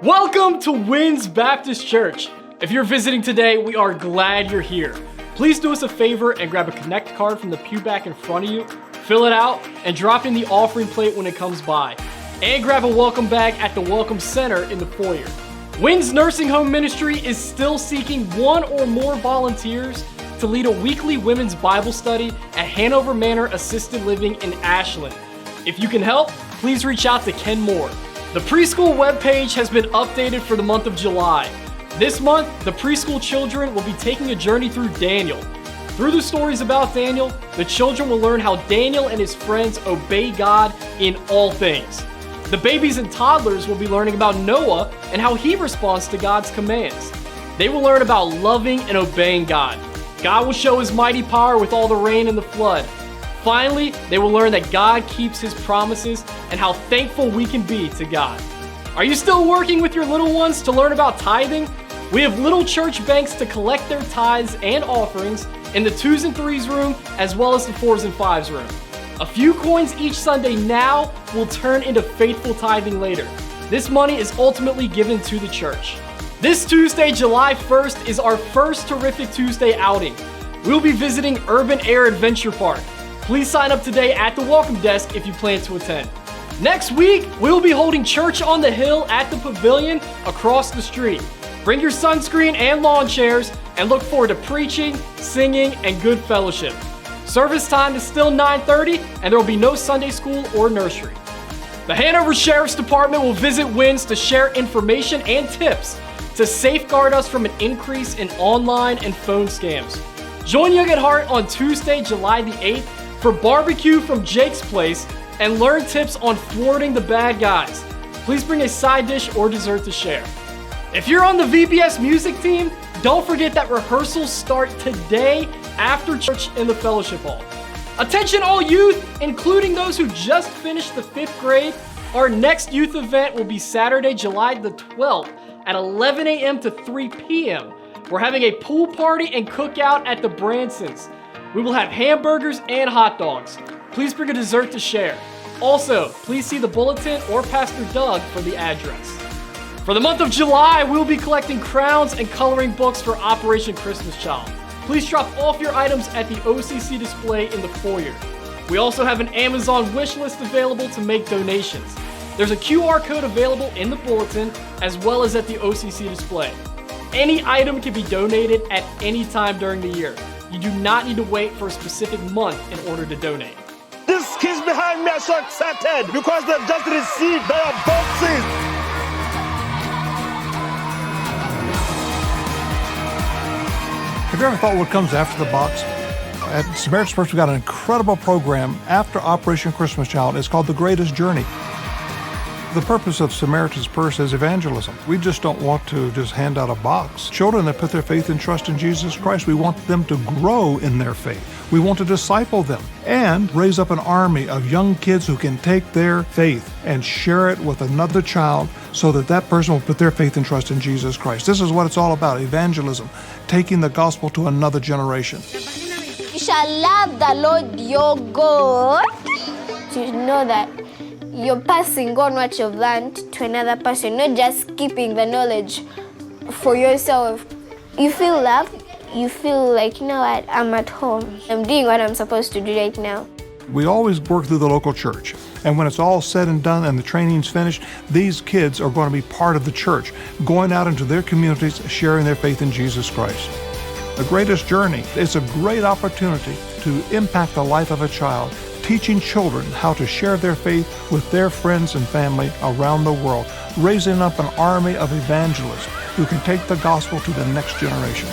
Welcome to Winds Baptist Church. If you're visiting today, we are glad you're here. Please do us a favor and grab a Connect card from the pew back in front of you, fill it out, and drop in the offering plate when it comes by. And grab a welcome bag at the Welcome Center in the foyer. Winds Nursing Home Ministry is still seeking one or more volunteers to lead a weekly women's Bible study at Hanover Manor Assisted Living in Ashland. If you can help, please reach out to Ken Moore. The preschool webpage has been updated for the month of July. This month, the preschool children will be taking a journey through Daniel. Through the stories about Daniel, the children will learn how Daniel and his friends obey God in all things. The babies and toddlers will be learning about Noah and how he responds to God's commands. They will learn about loving and obeying God. God will show his mighty power with all the rain and the flood. Finally, they will learn that God keeps his promises and how thankful we can be to God. Are you still working with your little ones to learn about tithing? We have little church banks to collect their tithes and offerings in the 2s and 3s room as well as the 4s and 5s room. A few coins each Sunday now will turn into faithful tithing later. This money is ultimately given to the church. This Tuesday, July 1st, is our first Terrific Tuesday outing. We'll be visiting Urban Air Adventure Park. Please sign up today at the welcome desk if you plan to attend. Next week, we'll be holding Church on the Hill at the Pavilion across the street. Bring your sunscreen and lawn chairs and look forward to preaching, singing, and good fellowship. Service time is still 9:30 and there will be no Sunday school or nursery. The Hanover Sheriff's Department will visit Winds to share information and tips to safeguard us from an increase in online and phone scams. Join Young at Heart on Tuesday, July the 8th for barbecue from Jake's Place and learn tips on thwarting the bad guys. Please bring a side dish or dessert to share. If you're on the VBS music team, don't forget that rehearsals start today after church in the fellowship hall. Attention all youth, including those who just finished the 5th grade. Our next youth event will be Saturday, July the 12th at 11 a.m. to 3 p.m. We're having a pool party and cookout at the Bransons. We will have hamburgers and hot dogs. Please bring a dessert to share. Also, please see the bulletin or Pastor Doug for the address. For the month of July, we'll be collecting crowns and coloring books for Operation Christmas Child. Please drop off your items at the OCC display in the foyer. We also have an Amazon wish list available to make donations. There's a QR code available in the bulletin as well as at the OCC display. Any item can be donated at any time during the year. You do not need to wait for a specific month in order to donate. These kids behind me are so excited because they've just received their boxes. Have you ever thought what comes after the box? At Samaritan's Purse, we've got an incredible program after Operation Christmas Child. It's called The Greatest Journey. The purpose of Samaritan's Purse is evangelism. We just don't want to just hand out a box. Children that put their faith and trust in Jesus Christ, we want them to grow in their faith. We want to disciple them and raise up an army of young kids who can take their faith and share it with another child so that that person will put their faith and trust in Jesus Christ. This is what it's all about, evangelism, taking the gospel to another generation. You shall love the Lord your God. To know that you're passing on what you've learned to another person, not just keeping the knowledge for yourself. You feel loved. You feel like, you know what, I'm at home. I'm doing what I'm supposed to do right now. We always work through the local church. And when it's all said and done and the training's finished, these kids are going to be part of the church, going out into their communities, sharing their faith in Jesus Christ. The Greatest Journey is a great opportunity to impact the life of a child, teaching children how to share their faith with their friends and family around the world, raising up an army of evangelists who can take the gospel to the next generation.